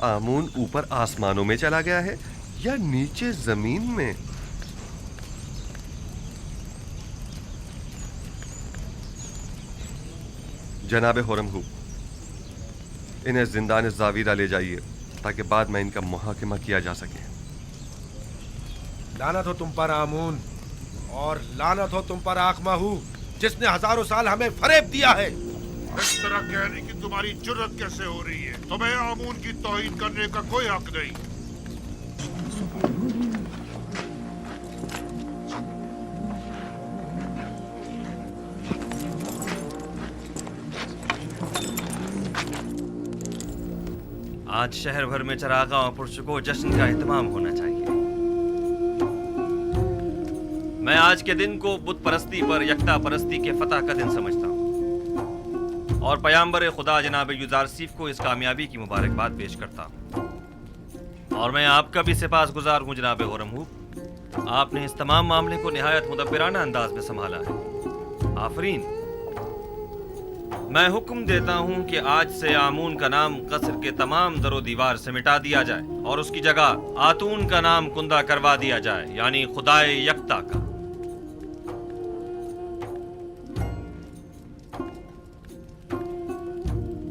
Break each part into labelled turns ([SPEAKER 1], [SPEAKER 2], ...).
[SPEAKER 1] आमून ऊपर आसमानों में चला गया है या नीचे जमीन में? जनाबे हुरमहू, इन्हें जिंदान ज़ावीरा ले जाइए ताकि बाद में इनका मुहाकिमा किया जा सके।
[SPEAKER 2] लानत हो तुम पर आमून, और लानत हो तुम पर आखमाहू, जिसने हजारों साल हमें फरेब दिया है।
[SPEAKER 3] इस तरह कहने की तुम्हारी जुर्रत कैसे हो रही है? तुम्हें आमून की तौहीन करने का कोई हक नहीं।
[SPEAKER 4] आज शहर भर में चरागाह और पुरस्कों जश्न का एहतमाम होना चाहिए। मैं आज के दिन को बुत परस्ती पर यकता परस्ती के फतह का दिन समझता हूँ और पयाम्बर खुदा जनाब यूजारसीफ को इस कामयाबी की मुबारकबाद पेश करता हूँ। और मैं आपका भी सिपासगुजार हूँ जनाब हुरमहू, आपने इस तमाम मामले को निहायत मुदब्बिराना अंदाज में संभाला है। आफरीन। मैं हुक्म देता हूं कि आज से आमून का नाम कसर के तमाम दरो दीवार से मिटा दिया जाए और उसकी जगह आतून का नाम कुंदा करवा दिया जाए, यानी खुदाए यकता का।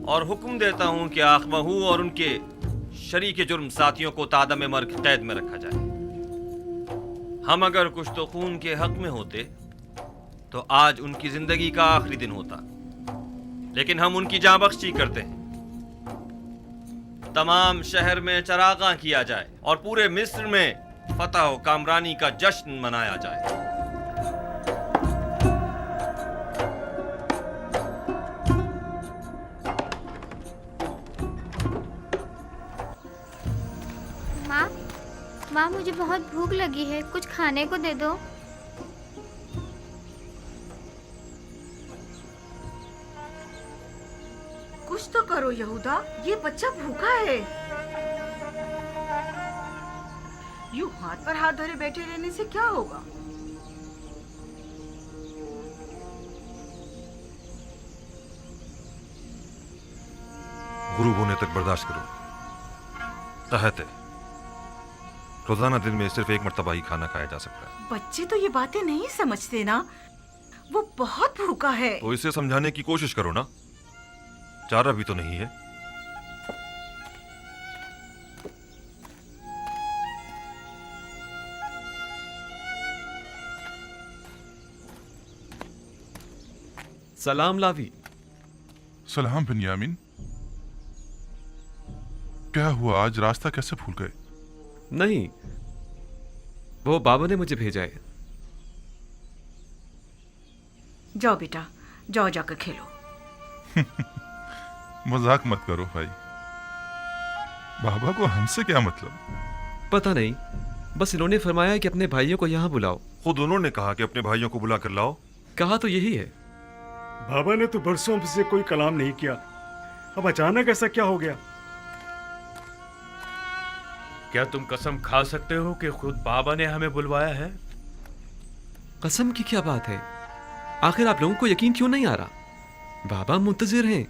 [SPEAKER 4] और हुक्म देता हूं कि आखमहू और उनके शरीके जुर्म साथियों को तादम मर्ग कैद में रखा जाए। हम अगर कुछ तो खून के हक में होते तो आज उनकी जिंदगी का आखिरी दिन होता, लेकिन हम उनकी जाँ बख्शी करते हैं। तमाम शहर में चरागाह किया जाए और पूरे मिस्र में फतह व कामरानी का जश्न मनाया जाए।
[SPEAKER 5] माँ, मुझे बहुत भूख लगी है, कुछ खाने को दे दो।
[SPEAKER 6] कुछ तो करो यहूदा, ये बच्चा भूखा है। यूं हाथ पर हाथ धरे बैठे रहने से क्या होगा?
[SPEAKER 7] गुरूब होने तक बर्दाश्त करो। तहत है, रोजाना दिन में सिर्फ एक मर्तबा ही खाना खाया जा सकता है।
[SPEAKER 6] बच्चे तो ये बातें नहीं समझते ना, वो बहुत भूखा है।
[SPEAKER 7] तो इसे समझाने की कोशिश करो ना, चारा भी तो नहीं है।
[SPEAKER 8] सलाम लावी।
[SPEAKER 9] सलाम बिन्यामिन। क्या हुआ, आज रास्ता कैसे भूल गए?
[SPEAKER 8] नहीं, वो बाबा ने मुझे भेजा है।
[SPEAKER 6] जाओ बेटा, जाओ जाकर खेलो।
[SPEAKER 9] मजाक मत करो भाई, बाबा को हमसे क्या मतलब?
[SPEAKER 8] पता नहीं, बस इन्होंने फरमाया कि अपने भाइयों को यहाँ बुलाओ।
[SPEAKER 7] खुद उन्होंने कहा कि अपने भाइयों को बुला कर लाओ।
[SPEAKER 8] कहा तो यही है।
[SPEAKER 10] बाबा ने तो बरसों से कोई कलाम नहीं किया, अब अचानक ऐसा क्या हो गया?
[SPEAKER 11] क्या तुम कसम खा सकते हो कि खुद बाबा ने हमें बुलवाया है?
[SPEAKER 8] कसम की क्या बात है? आखिर आप लोगों को यकीन क्यों नहीं आ रहा? बाबा मुंतजिर हैं,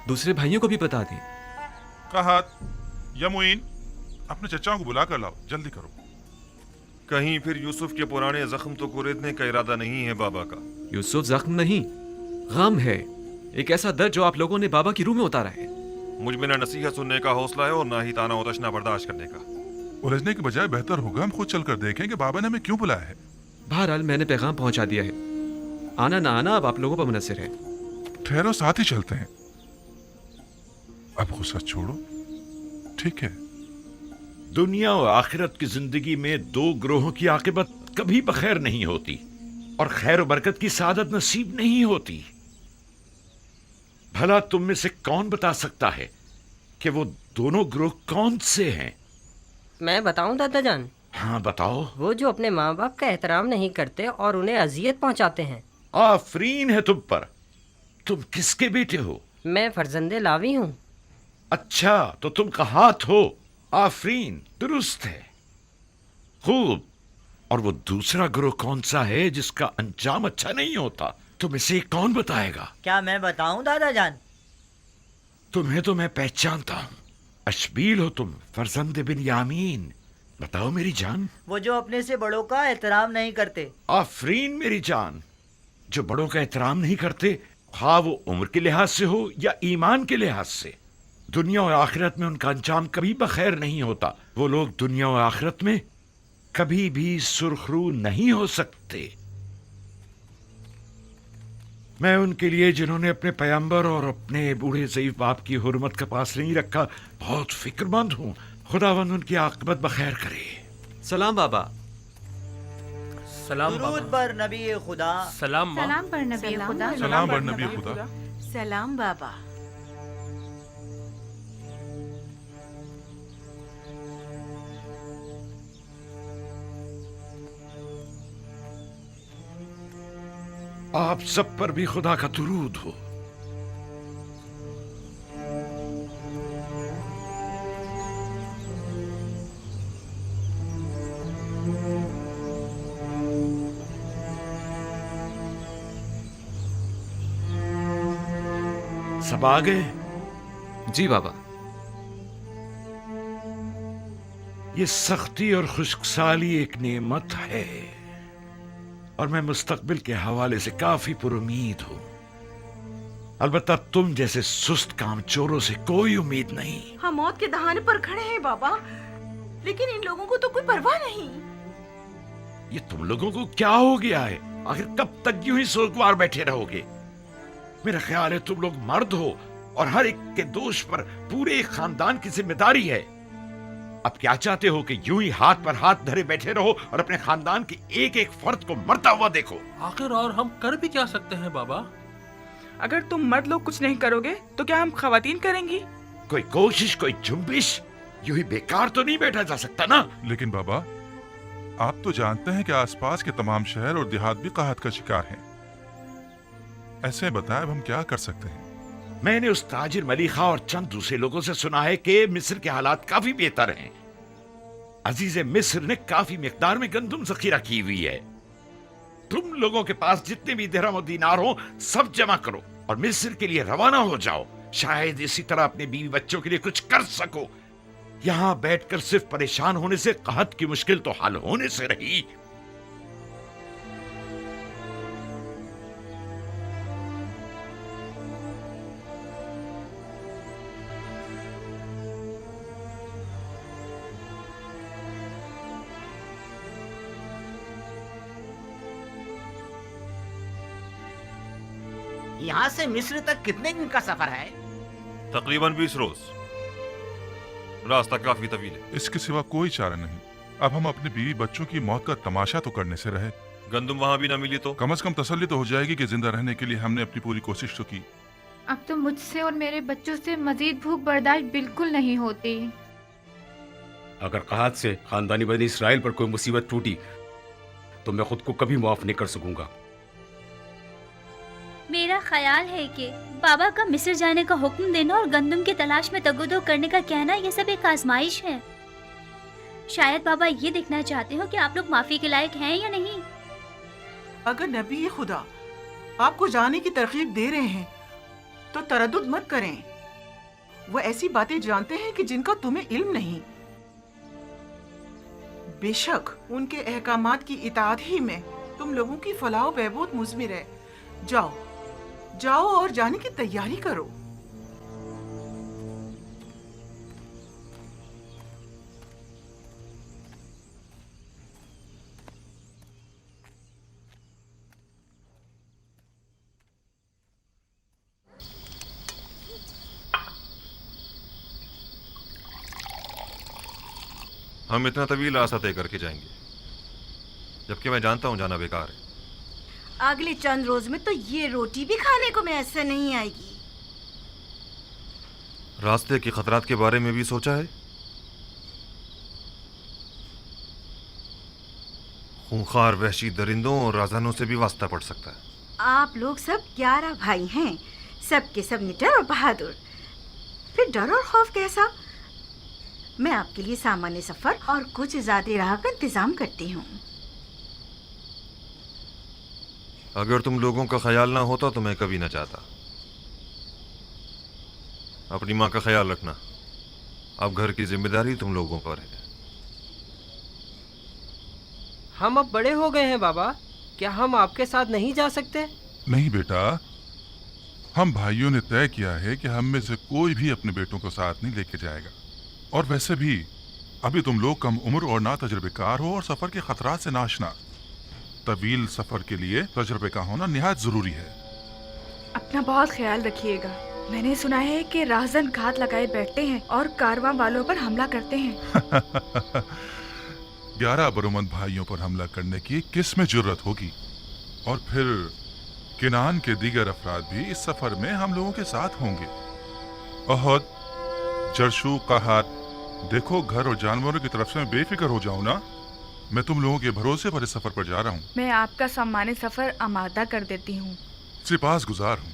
[SPEAKER 8] दूसरे भाइयों को भी बता दें।
[SPEAKER 9] कहा या मुइन, अपने चचाओं को बुला कर लाओ, जल्दी करो।
[SPEAKER 7] कहीं फिर यूसुफ के पुराने जख्म तो कुरेदने का इरादा नहीं है बाबा का?
[SPEAKER 8] यूसुफ जख्म नहीं, गम है, एक ऐसा दर्द जो आप लोगों ने बाबा की रूह में उतारा है।
[SPEAKER 7] मुझ में ना नसीहत सुनने का हौसला है और ना ही ताना और तशना बर्दाश्त करने का।
[SPEAKER 9] उलझने के बजाय बेहतर होगा हम खुद चलकर देखें कि बाबा ने हमें क्यों बुलाया है।
[SPEAKER 8] बहरहाल मैंने पैगाम पहुंचा दिया है, आना ना आना अब आप लोगों पर मुनसिर है।
[SPEAKER 9] ठहरो, साथ ही चलते हैं। अब गुस्सा छोड़ो, ठीक है?
[SPEAKER 12] दुनिया और आखिरत की जिंदगी में दो ग्रोहों की आकिबत कभी बखैर नहीं होती और खैर बरकत की सादत नसीब नहीं होती। भला तुम में से कौन बता सकता है कि वो दोनों ग्रोह कौन से हैं?
[SPEAKER 13] मैं बताऊं दादा जान?
[SPEAKER 12] हाँ बताओ।
[SPEAKER 13] वो जो अपने माँ बाप का एहतराम नहीं करते और उन्हें अजियत पहुंचाते हैं।
[SPEAKER 12] आफरीन है तुम पर। तुम किसके बेटे हो?
[SPEAKER 13] मैं फर्जंदे लावी हूँ।
[SPEAKER 12] अच्छा, तो तुम कहात हो। आफरीन, दुरुस्त है, खूब। और वो दूसरा ग्रोह कौन सा है जिसका अंजाम अच्छा नहीं होता? तुम इसे कौन बताएगा?
[SPEAKER 14] क्या मैं बताऊं दादा जान?
[SPEAKER 12] तुम्हें तो मैं पहचानता हूं। अशबील हो तुम, फरजंद बिन यामीन। बताओ मेरी जान।
[SPEAKER 14] वो जो अपने से बड़ों का एहतराम नहीं करते।
[SPEAKER 12] आफरीन मेरी जान। जो बड़ों का एहतराम नहीं करते, हाँ वो उम्र के लिहाज से हो या ईमान के लिहाज से, दुनिया और आखिरत में उनका अंजाम कभी बखैर नहीं होता। वो लोग दुनिया और आखिरत में कभी भी सुरखरू नहीं हो सकते। मैं उनके लिए जिन्होंने अपने पैगंबर और अपने बूढ़े ज़ईफ बाप की हुर्मत का पास नहीं रखा बहुत फिक्रमंद हूं। खुदावंद उनकी आकबत बखैर करे।
[SPEAKER 8] सलाम बाबा।
[SPEAKER 11] सलाम
[SPEAKER 14] दुरूद पर नबी खुदा।
[SPEAKER 11] सलाम माँ।
[SPEAKER 6] सलाम पर नबी खुदा।
[SPEAKER 9] सलाम बर नबी खुदा।
[SPEAKER 6] सलाम बाबा।
[SPEAKER 12] आप सब पर भी खुदा का दुरूद हो। सब आ गए?
[SPEAKER 8] जी बाबा।
[SPEAKER 12] ये सख्ती और खुशकसाली एक नेमत है और मैं मुस्तकबिल के हवाले से काफी पुरुमीद हूं। अलबत्ता तुम जैसे सुस्त कामचोरों से कोई उम्मीद नहीं।
[SPEAKER 6] हम मौत के दहाने पर खड़े हैं बाबा, लेकिन इन लोगों को तो कोई परवाह नहीं।
[SPEAKER 12] ये तुम लोगों को क्या हो गया है? आखिर कब तक यूं ही सोगवार बैठे रहोगे? मेरा ख्याल है तुम लोग मर्द हो और हर एक के दोष पर पूरे खानदान की जिम्मेदारी है। अब क्या चाहते हो कि यूं ही हाथ पर हाथ धरे बैठे रहो और अपने खानदान के एक एक फर्द को मरता हुआ देखो?
[SPEAKER 11] आखिर और हम कर भी क्या सकते हैं बाबा?
[SPEAKER 15] अगर तुम मर्द लोग कुछ नहीं करोगे तो क्या हम खवातीन करेंगी?
[SPEAKER 12] कोई कोशिश, कोई जुम्बिश, यूं ही बेकार तो नहीं बैठा जा सकता ना।
[SPEAKER 9] लेकिन बाबा, आप तो जानते हैं कि आसपास के तमाम शहर और देहात भी काहत का शिकार हैं। ऐसे बताएं अब हम क्या कर सकते हैं?
[SPEAKER 12] मैंने उस ताजिर मलिखा और चंद दूसरे लोगों से सुना है कि मिस्र के हालात काफी बेहतर हैं। अजीज मिस्र ने काफी मिकदार में गंदुम जखीरा की हुई है। तुम लोगों के पास जितने भी दिरहम और दीनार हो सब जमा करो और मिस्र के लिए रवाना हो जाओ। शायद इसी तरह अपने बीवी बच्चों के लिए कुछ कर सको। यहां बैठकर सिर्फ परेशान होने से कहत की मुश्किल तो हल होने से रही।
[SPEAKER 14] यहाँ से मिस्र तक कितने दिन का सफर है?
[SPEAKER 7] तकरीबन 20 रोज। रास्ता काफी तवील है।
[SPEAKER 9] इसके सिवा कोई चारा नहीं। अब हम अपने बीवी बच्चों की मौत का तमाशा तो करने से रहे।
[SPEAKER 7] गंदुम वहां भी ना मिली तो
[SPEAKER 9] कम से कम तसल्ली तो हो जाएगी कि जिंदा रहने के लिए हमने अपनी पूरी कोशिश तो की।
[SPEAKER 5] अब तो मुझसे और मेरे बच्चों से मजीद भूख बर्दाश्त बिल्कुल नहीं होती।
[SPEAKER 10] अगर कहत से खानदानी बनी इसराइल पर कोई मुसीबत टूटी तो मैं खुद को कभी माफ नहीं कर सकूंगा।
[SPEAKER 16] मेरा ख्याल है कि बाबा का मिस्र जाने का हुक्म देना और गंदम की तलाश में तगोदो करने का कहना ये सब एक आजमाइश है। शायद बाबा ये देखना चाहते हो कि आप लोग माफी के लायक हैं या नहीं।
[SPEAKER 6] अगर नबी खुदा आपको जाने की तरकीब दे रहे हैं तो तरद्दुद मत करें। वो ऐसी बातें जानते हैं कि जिनका तुम्हें इल्म नहीं। बेशक उनके अहकामात की इताअत ही में तुम लोगों की फलाह बहबूद मुज़मिर है। जाओ जाओ और जाने की तैयारी करो।
[SPEAKER 7] हम इतना तवील रास्ता तय करके जाएंगे, जबकि मैं जानता हूं जाना बेकार है।
[SPEAKER 17] अगले चंद रोज में तो ये रोटी भी खाने को मैसर नहीं आएगी।
[SPEAKER 7] रास्ते के खतरात के बारे में भी सोचा है? खूंखार वहशी दरिंदों और राजानों से भी वास्ता पड़ सकता है।
[SPEAKER 17] आप लोग सब 11 भाई हैं, सब के सब निडर और बहादुर। फिर डर और खौफ कैसा? मैं आपके लिए सामान्य सफर और कुछ ज्यादा राह का इंतजाम करती हूँ।
[SPEAKER 7] अगर तुम लोगों का ख्याल ना होता तो मैं कभी ना चाहता। अपनी माँ का ख्याल रखना। अब घर की जिम्मेदारी तुम लोगों पर है।
[SPEAKER 13] हम अब बड़े हो गए हैं बाबा, क्या हम आपके साथ नहीं जा सकते?
[SPEAKER 9] नहीं बेटा, हम भाइयों ने तय किया है कि हम में से कोई भी अपने बेटों को साथ नहीं लेके जाएगा। और वैसे भी अभी तुम लोग कम उम्र और ना तजुर्बेकार हो और सफर के खतरात से नाशना। तवील सफर के लिए तजुर्बे का होना निहायत जरूरी है।
[SPEAKER 15] अपना बहुत ख्याल रखिएगा। मैंने सुना है कि राहजन घात लगाए बैठते हैं और कारवां वालों पर हमला करते हैं।
[SPEAKER 9] 11 बरोमंद भाइयों पर हमला करने की किस में जुर्रत होगी? और फिर किनान के दीगर अफराद भी इस सफर में हम लोगों के साथ होंगे। अहद, जरशु, कहत, देखो घर और जानवरों की तरफ से मैं बेफिक्र हो जाऊं ना। मैं तुम लोगों के भरोसे पर इस सफर पर जा रहा हूँ।
[SPEAKER 15] मैं आपका सम्मानित सफर आमादा कर देती हूँ।
[SPEAKER 9] सिपास गुजार हूँ।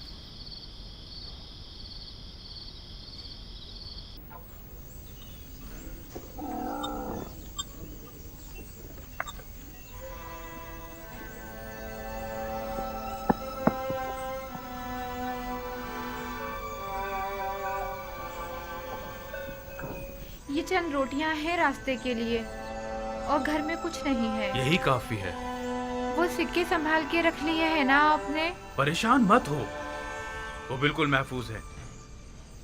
[SPEAKER 5] ये चंद रोटियां हैं रास्ते के लिए और घर में कुछ नहीं है।
[SPEAKER 11] यही काफी है।
[SPEAKER 5] वो सिक्के संभाल के रख लिए है ना आपने?
[SPEAKER 11] परेशान मत हो, वो बिल्कुल महफूज है।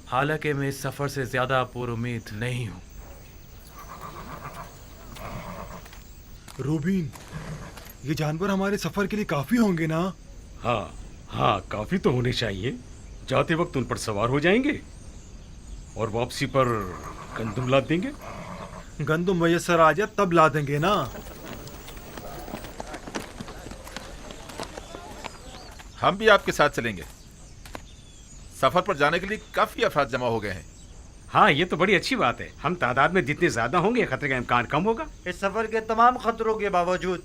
[SPEAKER 11] हालांकि मैं इस सफर से ज्यादा पुरुम्मीद नहीं हूँ।
[SPEAKER 18] रूबीन, ये जानवर हमारे सफर के लिए काफी होंगे ना?
[SPEAKER 10] हाँ हाँ, काफी तो होने चाहिए। जाते वक्त उन पर सवार हो जाएंगे और वापसी पर गंदुम ला देंगे।
[SPEAKER 18] गंदुम मयसर आ जाए तब ला देंगे ना।
[SPEAKER 19] हम भी आपके साथ चलेंगे। सफर पर जाने के लिए काफी अफराद जमा हो गए हैं।
[SPEAKER 10] हाँ, ये तो बड़ी अच्छी बात है। हम तादाद में जितने ज्यादा होंगे खतरे का इम्कान कम होगा।
[SPEAKER 14] इस सफर के तमाम खतरों के बावजूद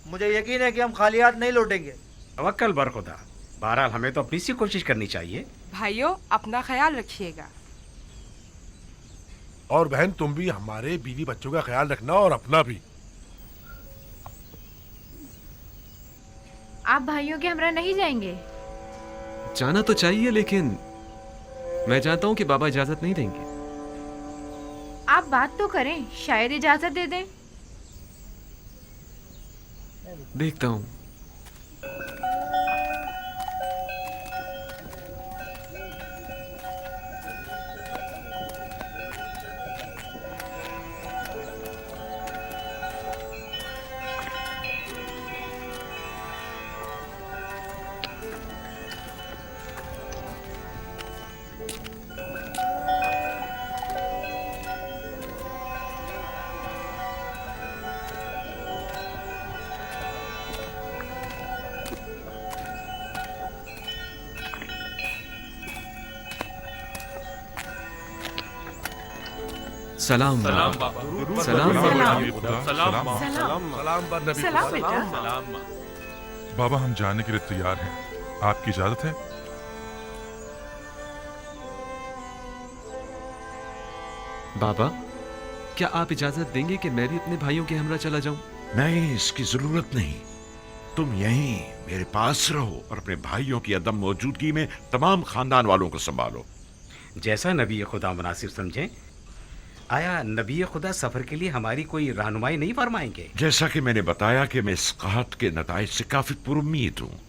[SPEAKER 14] मुझे यकीन है कि हम खाली हाथ नहीं लौटेंगे।
[SPEAKER 10] तवक्कल बर खुदा। बहरहाल हमें तो अपनी सी कोशिश करनी चाहिए।
[SPEAKER 15] भाइयों, अपना ख्याल रखिएगा।
[SPEAKER 2] और बहन, तुम भी हमारे बीवी बच्चों का ख्याल रखना और अपना भी।
[SPEAKER 5] आप भाइयों के हमरा नहीं जाएंगे?
[SPEAKER 8] जाना तो चाहिए, लेकिन मैं जानता हूँ कि बाबा इजाजत नहीं देंगे।
[SPEAKER 5] आप बात तो करें, शायद इजाजत दे दें।
[SPEAKER 8] देखता हूँ। सलाम
[SPEAKER 11] सलाम बाबा।
[SPEAKER 8] सलाम
[SPEAKER 9] सलाम
[SPEAKER 6] बेटा।
[SPEAKER 9] बाबा, हम जाने के लिए तैयार हैं। आपकी इजाजत है?
[SPEAKER 8] बाबा, क्या आप इजाजत देंगे कि मैं भी अपने भाइयों के हमरा चला जाऊं?
[SPEAKER 12] नहीं, इसकी जरूरत नहीं। तुम यहीं मेरे पास रहो और अपने भाइयों की अदम मौजूदगी में तमाम खानदान वालों को संभालो।
[SPEAKER 10] जैसा नबी खुदा मुनासिब समझे। आया नबी खुदा सफर के लिए हमारी कोई रहनुमाई नहीं फरमाएंगे?
[SPEAKER 12] जैसा कि मैंने बताया कि मैं इस कहत के नताइज से काफी पुरुम्मीद हूँ,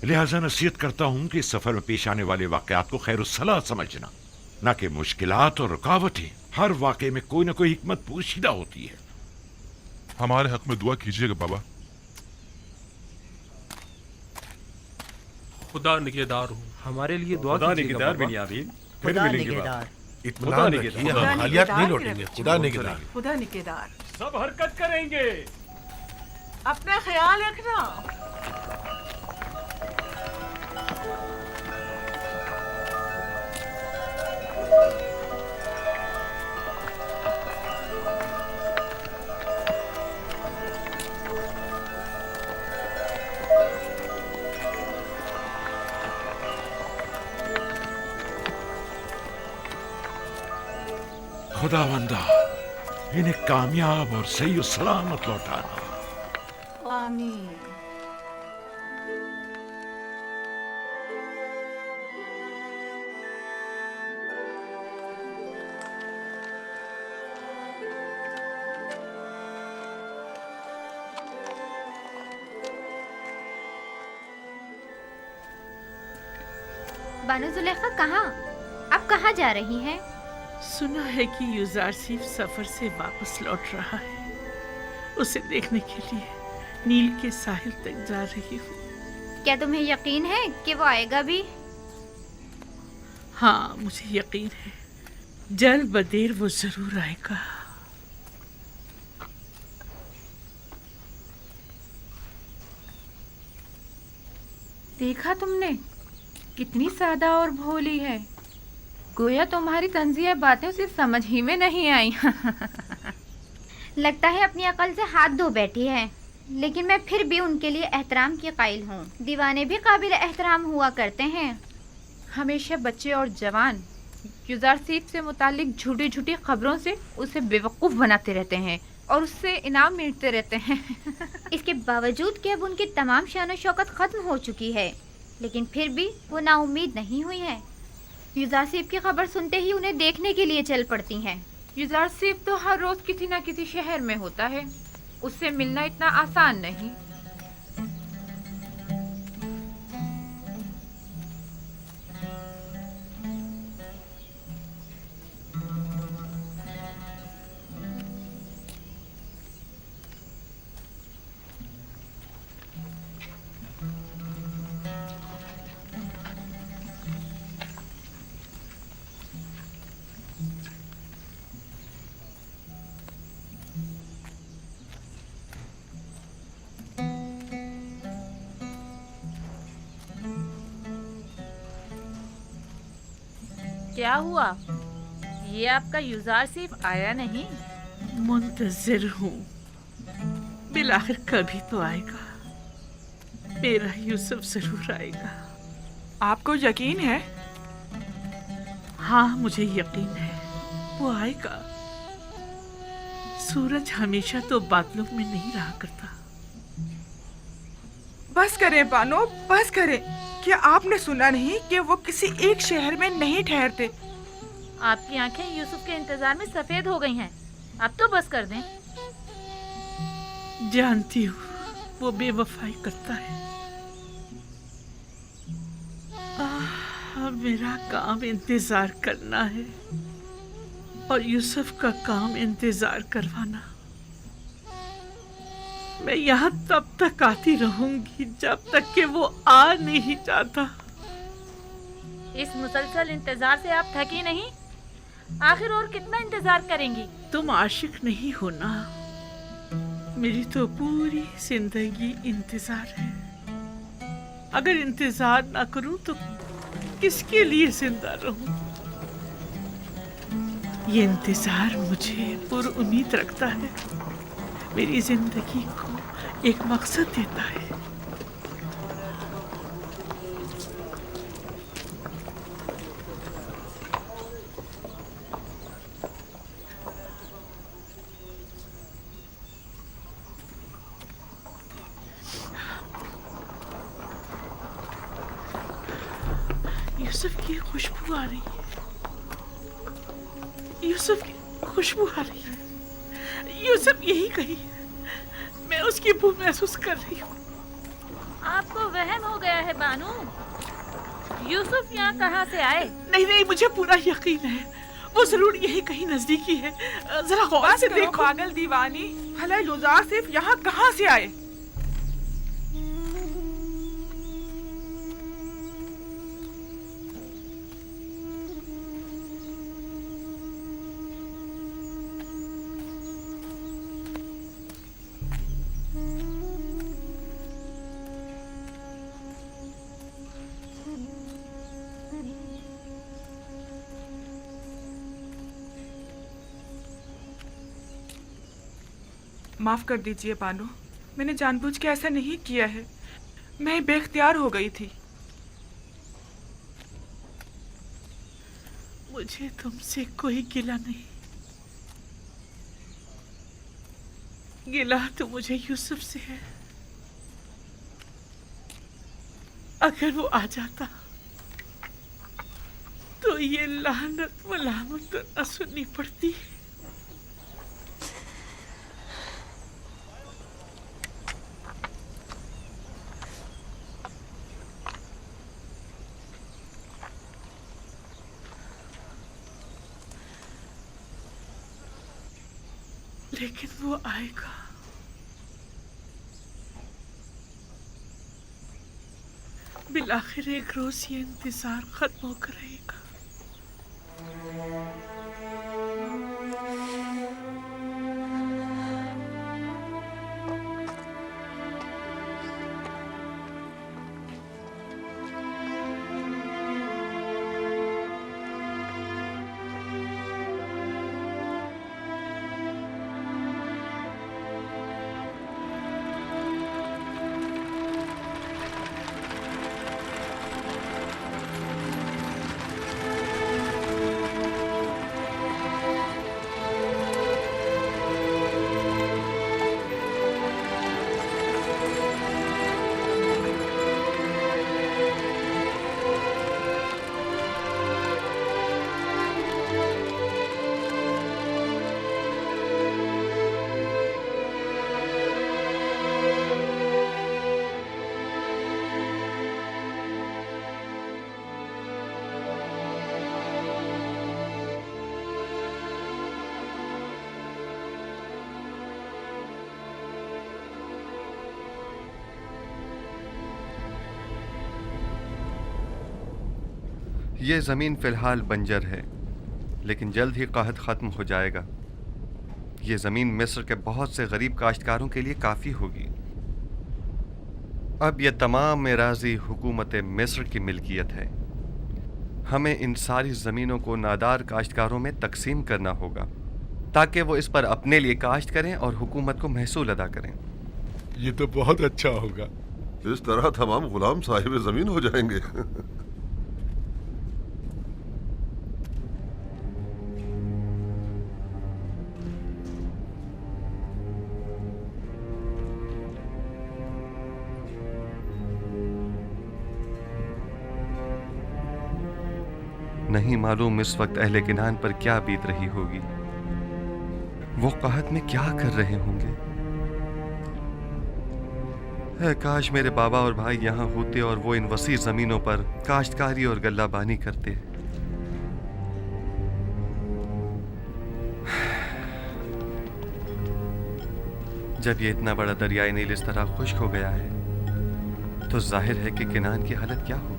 [SPEAKER 12] लिहाजा नसीहत करता हूँ कि इस सफर में पेश आने वाले वाकयात को खैरुस्सलाह समझना, न कि मुश्किलात और रुकावटें। हर वाकये में कोई ना कोई हिकमत पोशीदा होती है।
[SPEAKER 9] हमारे हक में दुआ कीजिएगा बाबा।
[SPEAKER 11] खुदा निगहदार हूँ।
[SPEAKER 18] हमारे लिए दुआ
[SPEAKER 10] खुदा
[SPEAKER 18] कीजिएगा
[SPEAKER 10] निगहदार
[SPEAKER 18] बाबा।
[SPEAKER 10] बिनियामीन। फिर
[SPEAKER 14] खुदा
[SPEAKER 10] मिलेंगे
[SPEAKER 14] निगहदार।
[SPEAKER 10] बाबा।
[SPEAKER 2] इत्मीनान रखिए, हम खाली हाथ नहीं लौटेंगे। खुदा निगहदार।
[SPEAKER 6] खुदा निगहदार।
[SPEAKER 10] सब हरकत करेंगे।
[SPEAKER 6] अपना ख्याल रखना।
[SPEAKER 12] खुदावंदा, इन्हें कामयाब और सही और सलामत लौटाना।
[SPEAKER 6] आमीन।
[SPEAKER 5] बानो जुलेखा कहाँ? आप कहाँ जा रही हैं?
[SPEAKER 20] सुना है कि युजारसीफ सफर से वापस लौट रहा है। उसे देखने के लिए नील के साहिल तक जा रही हूँ।
[SPEAKER 5] क्या तुम्हें यकीन है कि वो आएगा भी?
[SPEAKER 20] हाँ, मुझे यकीन है, जल्द बदेर वो जरूर आएगा।
[SPEAKER 5] देखा तुमने, कितनी सादा और भोली है। गोया तुम्हारी तंजिया बातें उसे समझ ही में नहीं आई। लगता है अपनी अकल से हाथ धो बैठी है, लेकिन मैं फिर भी उनके लिए एहतराम की कायल हूँ। दीवाने भी काबिल एहतराम हुआ करते हैं। हमेशा बच्चे और जवान युजारसीफ से मुतालिक झूठी झूठी खबरों से उसे बेवकूफ़ बनाते रहते हैं और उससे इनाम मिलते रहते हैं। इसके बावजूद कि अब उनकी तमाम शान शौकत ख़त्म हो चुकी है, लेकिन फिर भी वो नाउम्मीद नहीं हुई है। युजारसीफ की खबर सुनते ही उन्हें देखने के लिए चल पड़ती हैं। युजारसीफ तो हर रोज़ किसी न किसी शहर में होता है, उससे मिलना इतना आसान नहीं।
[SPEAKER 15] क्या हुआ? ये आपका युजारसीफ आया नहीं?
[SPEAKER 20] मुंतजिर हूँ, बिलाखिर कभी तो आएगा। मेरा यूसुफ जरूर आएगा।
[SPEAKER 6] आपको यकीन है?
[SPEAKER 20] हाँ, मुझे यकीन है, वो आएगा। सूरज हमेशा तो बादलों में नहीं रहा करता।
[SPEAKER 6] बस करें बानो, बस करें। क्या आपने सुना नहीं कि वो किसी एक शहर में नहीं ठहरते?
[SPEAKER 15] आपकी आंखें यूसुफ के इंतजार में सफेद हो गई हैं। अब तो बस कर दें।
[SPEAKER 20] जानती हूँ वो बेवफाई करता है। मेरा काम इंतजार करना है और यूसुफ का काम इंतजार करवाना। मैं यहाँ तब तक आती रहूंगी जब तक कि वो आ नहीं जाता।
[SPEAKER 15] इस मुसलसल इंतजार से आप थकी नहीं? आखिर और कितना इंतजार करेंगी?
[SPEAKER 20] तुम आशिक नहीं हो ना? मेरी तो पूरी जिंदगी इंतजार है। अगर इंतजार ना करूं तो किसके लिए जिंदा रहूं? ये इंतजार मुझे पुरुम्मीद रखता है, मेरी जिंदगी को एक मकसद देता है। यूसुफ की खुशबू आ रही है। यूसुफ की खुशबू आ रही है। यूसुफ यही कहीं है। मैं उसकी बू महसूस कर रही हूँ।
[SPEAKER 15] आपको वहम हो गया है बानू। यूसुफ यहाँ कहाँ से आए?
[SPEAKER 20] नहीं नहीं, मुझे पूरा यकीन है वो जरूर यही कहीं नजदीकी है। जरा गौर से देखो।
[SPEAKER 6] पागल दीवानी, भला युजारसीफ यहाँ कहाँ से आए? माफ कर दीजिए बानो, मैंने जानबूझ के ऐसा नहीं किया है। मैं बेख्तियार हो गई थी।
[SPEAKER 20] मुझे तुमसे कोई गिला नहीं। गिला तो मुझे यूसुफ से है। अगर वो आ जाता तो ये लानत मलामत न सुननी पड़ती। लेकिन वो आएगा। बिलाखिर एक रोज ये इंतजार खत्म होकर रहेगा।
[SPEAKER 1] ये ज़मीन फ़िलहाल बंजर है, लेकिन जल्द ही कहत ख़त्म हो जाएगा। ये ज़मीन मिस्र के बहुत से गरीब काश्तकारों के लिए काफ़ी होगी। अब यह तमाम मेराज़ी हुकूमत मिस्र की मिल्कियत है। हमें इन सारी ज़मीनों को नादार काश्तकारों में तकसीम करना होगा ताकि वो इस पर अपने लिए काश्त करें और हुकूमत को महसूल अदा करें।
[SPEAKER 2] ये तो बहुत अच्छा होगा।
[SPEAKER 21] इस तरह तमाम गुलाम साहिब ज़मीन हो जाएंगे।
[SPEAKER 1] नहीं मालूम इस वक्त अहले किनान पर क्या बीत रही होगी। वो कहत में क्या कर रहे होंगे। काश मेरे बाबा और भाई यहाँ होते और वो इन वसी जमीनों पर काश्तकारी और गल्लाबानी करते। जब ये इतना बड़ा दरियाई नील इस तरह खुश्क हो गया है तो जाहिर है कि किनान की हालत क्या होगी।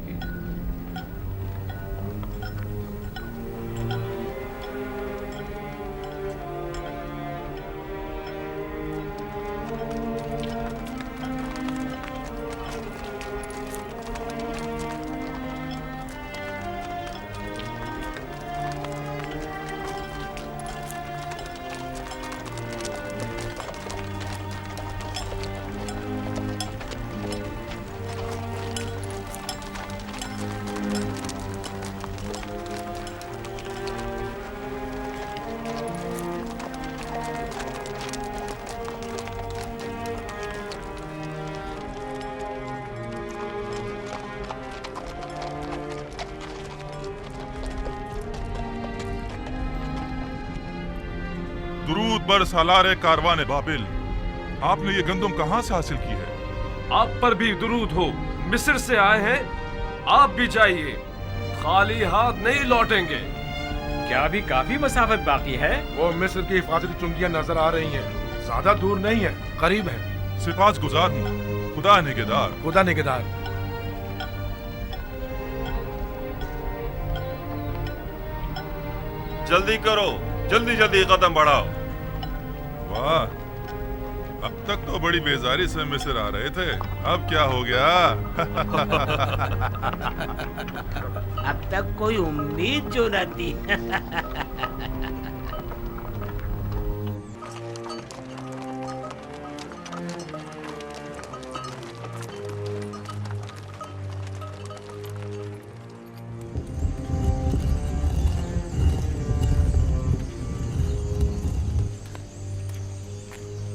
[SPEAKER 9] दुरूद बर सालारे कारवान बाबिल, आपने ये गंदम कहाँ से हासिल की है?
[SPEAKER 8] आप पर भी दुरूद हो। मिस्र से आए हैं, आप भी जाइए, खाली हाथ नहीं लौटेंगे।
[SPEAKER 10] क्या अभी काफी मसाफत बाकी है?
[SPEAKER 2] वो मिस्र की हिफाजती चुंगियां नजर आ रही हैं। ज्यादा दूर नहीं है, करीब है।
[SPEAKER 9] सिफात गुजार हूँ, खुदा निगहदार।
[SPEAKER 2] खुदा निगहदार।
[SPEAKER 7] जल्दी करो, जल्दी जल्दी कदम बढ़ाओ।
[SPEAKER 9] वाह, अब तक तो बड़ी बेजारी से मिस्र आ रहे थे, अब क्या हो गया?
[SPEAKER 13] अब तक कोई उम्मीद जो न थी।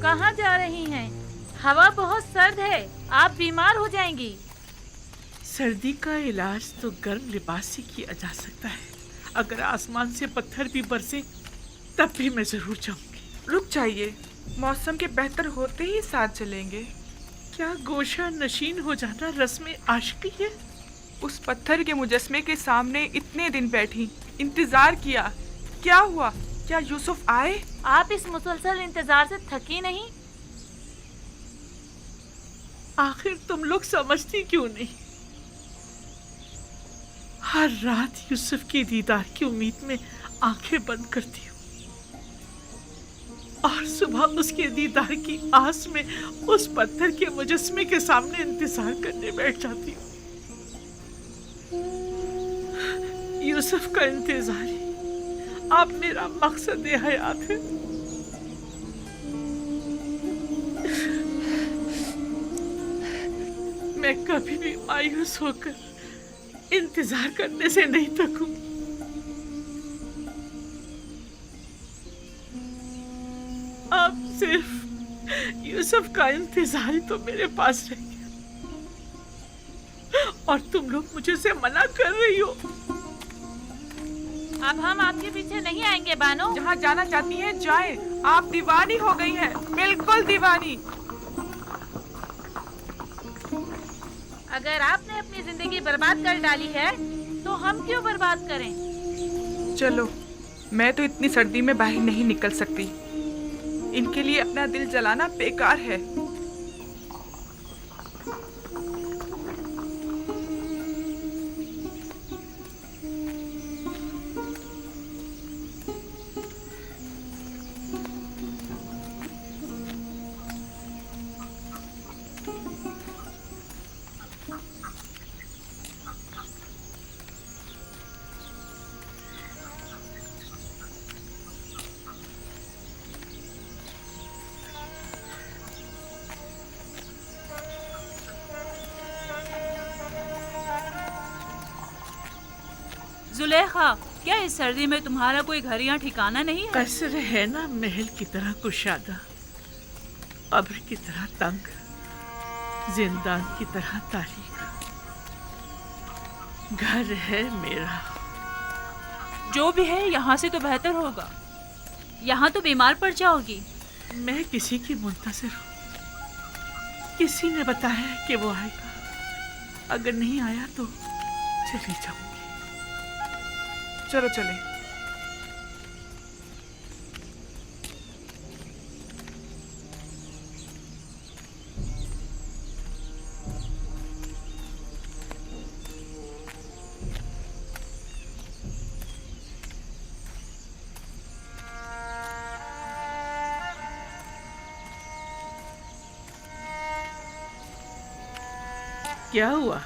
[SPEAKER 20] कहाँ जा रही हैं? हवा बहुत सर्द है, आप बीमार हो जाएंगी। सर्दी का इलाज तो गर्म लिबास से किया जा सकता है। अगर आसमान से पत्थर भी बरसे तब भी मैं जरूर जाऊंगी।
[SPEAKER 15] रुक जाइए, मौसम के बेहतर होते ही साथ चलेंगे।
[SPEAKER 20] क्या गोशा नशीन हो जाना रस्म आशिकी है?
[SPEAKER 15] उस पत्थर के मुजस्मे के सामने इतने दिन बैठी, इंतजार किया, क्या हुआ?
[SPEAKER 6] क्या यूसुफ आए?
[SPEAKER 3] आप इस मुसलसल इंतजार से थकी नहीं?
[SPEAKER 20] आखिर तुम लोग समझती क्यों नहीं? हर रात यूसुफ की दीदार की उम्मीद में आंखें बंद करती हूँ और सुबह उसके दीदार की आस में उस पत्थर के मुजस्मे के सामने इंतजार करने बैठ जाती हूँ। यूसुफ का इंतजार ही अब मेरा मकसद हयात है। मैं कभी भी मायूस होकर इंतजार करने से नहीं थकूं। अब सिर्फ यूसुफ का इंतजार ही तो मेरे पास रह गया और तुम लोग मुझे से मना कर रही हो।
[SPEAKER 3] अब हम आपके पीछे नहीं आएंगे बानो।
[SPEAKER 6] जहाँ जाना चाहती हैं जाएं। आप दीवानी हो गई हैं, बिल्कुल दीवानी।
[SPEAKER 3] अगर आपने अपनी जिंदगी बर्बाद कर डाली है तो हम क्यों बर्बाद करें?
[SPEAKER 6] चलो, मैं तो इतनी सर्दी में बाहर नहीं निकल सकती। इनके लिए अपना दिल जलाना बेकार है।
[SPEAKER 3] जुलेखा, क्या इस सर्दी में तुम्हारा कोई घर या ठिकाना नहीं है?
[SPEAKER 20] कसर है ना महल की तरह कुशादा, अब्र की तरह तंग, जिंदान की तरह तारीख। घर है मेरा।
[SPEAKER 3] जो भी है यहाँ से तो बेहतर होगा। यहाँ तो बीमार पड़ जाओगी।
[SPEAKER 20] मैं किसी की मुंतज़िर हूँ। किसी ने बताया कि वो आएगा। अगर नहीं आया तो चली जाऊंगी।
[SPEAKER 6] चलो चले।
[SPEAKER 20] क्या हुआ?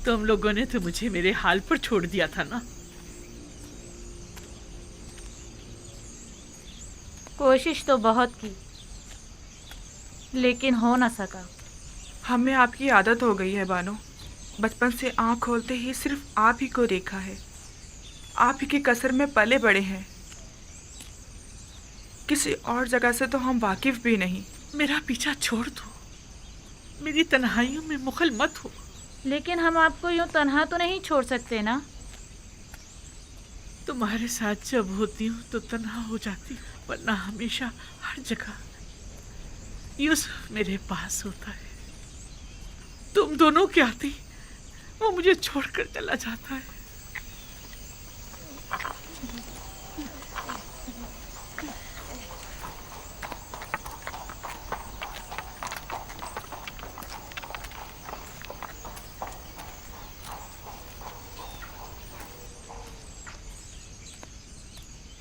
[SPEAKER 20] तुम लोगों ने तो मुझे मेरे हाल पर छोड़ दिया था ना।
[SPEAKER 3] कोशिश तो बहुत की, लेकिन हो ना सका।
[SPEAKER 6] हमें आपकी आदत हो गई है बानो। बचपन से आँख खोलते ही सिर्फ आप ही को देखा है। आप ही के कसर में पले बड़े हैं। किसी और जगह से तो हम वाकिफ भी नहीं।
[SPEAKER 20] मेरा पीछा छोड़ दो। मेरी तन्हाइयों में मुखल मत हो।
[SPEAKER 3] लेकिन हम आपको यूं तन्हा तो नहीं छोड़ सकते ना।
[SPEAKER 20] तुम्हारे साथ जब होती हूँ तो तन्हा हो जाती हूँ, वरना हमेशा हर जगह यूसुफ मेरे पास होता है। तुम दोनों क्या आती, वो मुझे छोड़कर चला जाता है।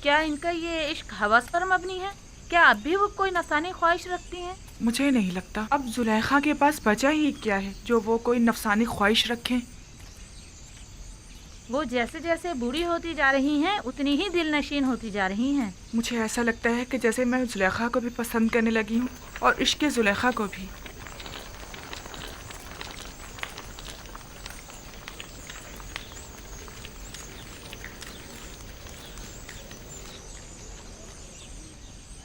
[SPEAKER 3] क्या इनका ये इश्क हवस पर मबनी है? क्या अब भी वो कोई नफसानी ख्वाहिश रखती हैं?
[SPEAKER 6] मुझे नहीं लगता। अब जुलेखा के पास बचा ही क्या है जो वो कोई नफसानी ख्वाहिश रखें।
[SPEAKER 3] वो जैसे जैसे बूढ़ी होती जा रही हैं उतनी ही दिल नशीन होती जा रही हैं।
[SPEAKER 6] मुझे ऐसा लगता है कि जैसे मैं जुलेखा को भी पसंद करने लगी हूँ और इश्क जुलेखा को भी।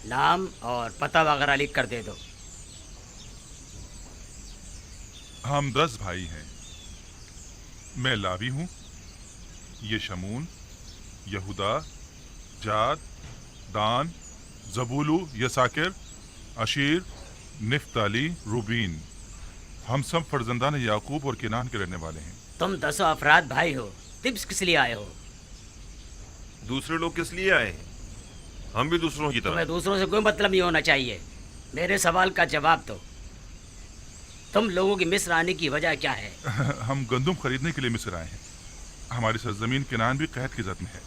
[SPEAKER 22] नाम और पता वगैरह लिख कर दे दो।
[SPEAKER 9] हम 10 भाई हैं। मैं लावी हूँ। ये शमून, यहूदा, जाद, दान, जबूलू, यसाकिर, अशीर, निफ्ताली, रूबीन। हम सब फर्जंदान याकूब और किनान के रहने वाले हैं।
[SPEAKER 22] तुम 10 अफराद भाई हो। तिब्स किस लिए आए हो?
[SPEAKER 19] दूसरे लोग किस लिए आए हैं?
[SPEAKER 7] हम भी दूसरों की तरह।
[SPEAKER 22] तुम्हें दूसरों से कोई मतलब नहीं होना चाहिए। मेरे सवाल का जवाब दो। तुम लोगों की मिस्र आने की वजह क्या है?
[SPEAKER 9] हम गंदुम खरीदने के लिए मिस्र आए हैं। हमारी सरजमीन किनान भी कैद की जद में है।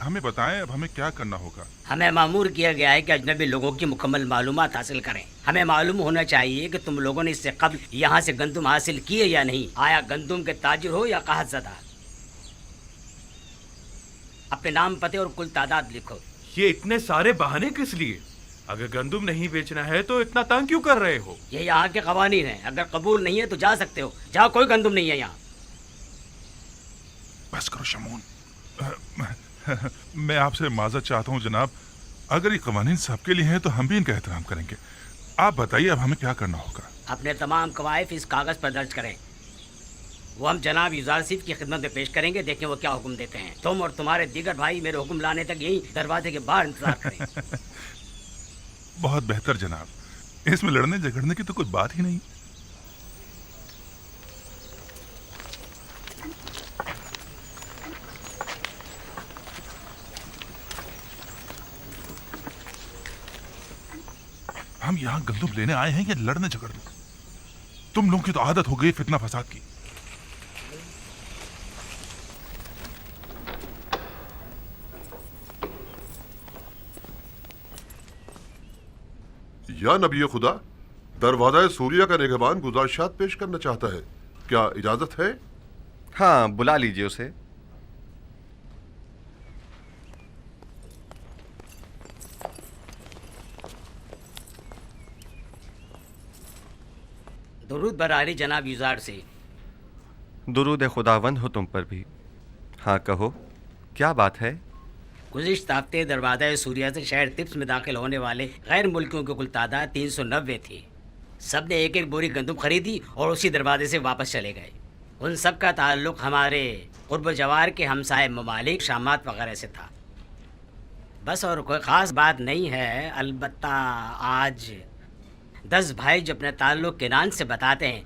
[SPEAKER 9] हमें बताएं अब हमें क्या करना होगा।
[SPEAKER 22] हमें मामूर किया गया है कि अजनबी लोगों की मुकम्मल मालूमात हासिल करें। हमें मालूम होना चाहिए कि तुम लोगों ने इससे कब्ल यहाँ से गंदुम हासिल की है या नहीं। आया गंदुम के ताजिर हो या काहतज़दा। अपने नाम, पते और कुल तादाद लिखो।
[SPEAKER 11] ये इतने सारे बहाने किस लिए? अगर गंदुम नहीं बेचना है तो इतना तंग क्यों कर रहे हो?
[SPEAKER 22] ये यहाँ के कवानीन हैं। अगर कबूल नहीं है तो जा सकते हो। जाओ, कोई गंदुम नहीं है यहाँ।
[SPEAKER 9] बस करो शमून। मैं आपसे माजरत चाहता हूँ जनाब। अगर ये कवानीन सबके लिए हैं तो हम भी इनका एहतराम करेंगे। आप बताइए अब हमें क्या करना होगा।
[SPEAKER 22] अपने तमाम कवायद इस कागज पर दर्ज करें। वो हम जनाब यूजारसीफ की खिदमत में पेश करेंगे। देखें वो क्या हुक्म देते हैं। तुम और तुम्हारे दीगर भाई मेरे हुक्म लाने तक यही दरवाजे के बाहर इंतजार करें।
[SPEAKER 9] बहुत बेहतर जनाब। इसमें लड़ने झगड़ने की तो कोई बात ही नहीं। हम यहाँ गंदुम लेने आए हैं या लड़ने झगड़ने? तुम लोगों की तो आदत हो गई फितना फसाद की।
[SPEAKER 21] या नबी खुदा, दरवाजा सूरिया का निगहबान गुजारिशात पेश करना चाहता है। क्या इजाजत है?
[SPEAKER 1] हाँ, बुला लीजिए उसे।
[SPEAKER 22] दुरूद बरारी जनाब यूजार से।
[SPEAKER 1] दुरूद खुदावंद हो तुम पर भी। हाँ कहो, क्या बात है?
[SPEAKER 22] गुज़िश्ता हफ्ते दरवाज़ा सूरिया से शहर तिब्स में दाखिल होने वाले गैर मुल्कियों की कुल तादाद 390 थी। सब ने एक एक बोरी गंदुम खरीदी और उसी दरवाजे से वापस चले गए। उन सब का ताल्लुक़ हमारे क़ुर्ब जवार के हमसाए ममालिक शामात वगैरह से था। बस और कोई ख़ास बात नहीं है। अलबत्ता आज 10 भाई जो अपने ताल्लुक़ किनान से बताते हैं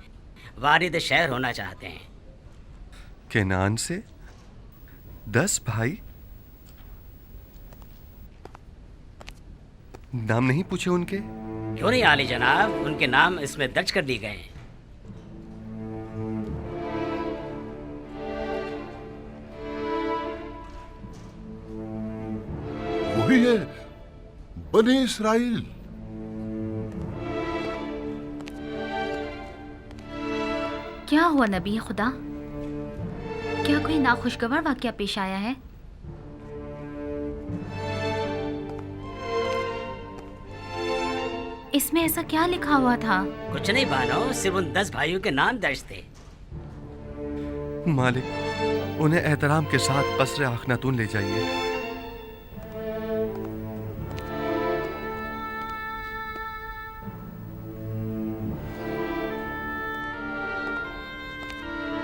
[SPEAKER 22] वारिद शहर होना चाहते हैं।
[SPEAKER 1] किनान से 10 भाई? नाम नहीं पूछे उनके?
[SPEAKER 22] क्यों नहीं आली जनाब, उनके नाम इसमें दर्ज कर दिए गए हैं।
[SPEAKER 21] वही है, बनी इसराइल।
[SPEAKER 5] क्या हुआ नबी खुदा? क्या कोई नाखुशगवार वाकया पेश आया है? इसमें ऐसा क्या लिखा हुआ था?
[SPEAKER 22] कुछ नहीं बानो, सिर्फ उन 10 भाइयों के नाम दर्ज थे।
[SPEAKER 1] मालिक, उन्हें एहतराम के साथ कसर आखनातून ले जाइए।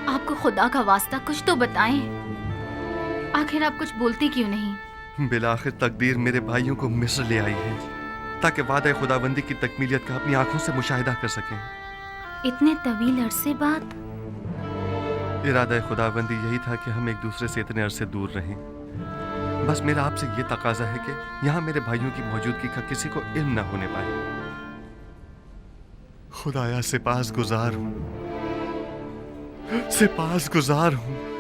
[SPEAKER 5] आपको खुदा का वास्ता कुछ तो बताएं। आखिर आप कुछ बोलती क्यों नहीं?
[SPEAKER 1] बिलाखिर तकदीर मेरे भाइयों को मिस्र ले आई है ताकि वादा खुदाबंदी की तकमीलियत का अपनी आंखों से मुशाहिदा कर सकें।
[SPEAKER 5] इतने तवील अरसे बाद?
[SPEAKER 1] इरादा खुदाबंदी यही था कि हम एक दूसरे से इतने अरसे दूर रहें। बस मेरा आपसे ये तकाजा है कि यहाँ मेरे भाइयों की मौजूदगी का किसी को इल्म न होने पाए। खुदाया सिपास गुजार हूँ, सिपास गुजार हूँ।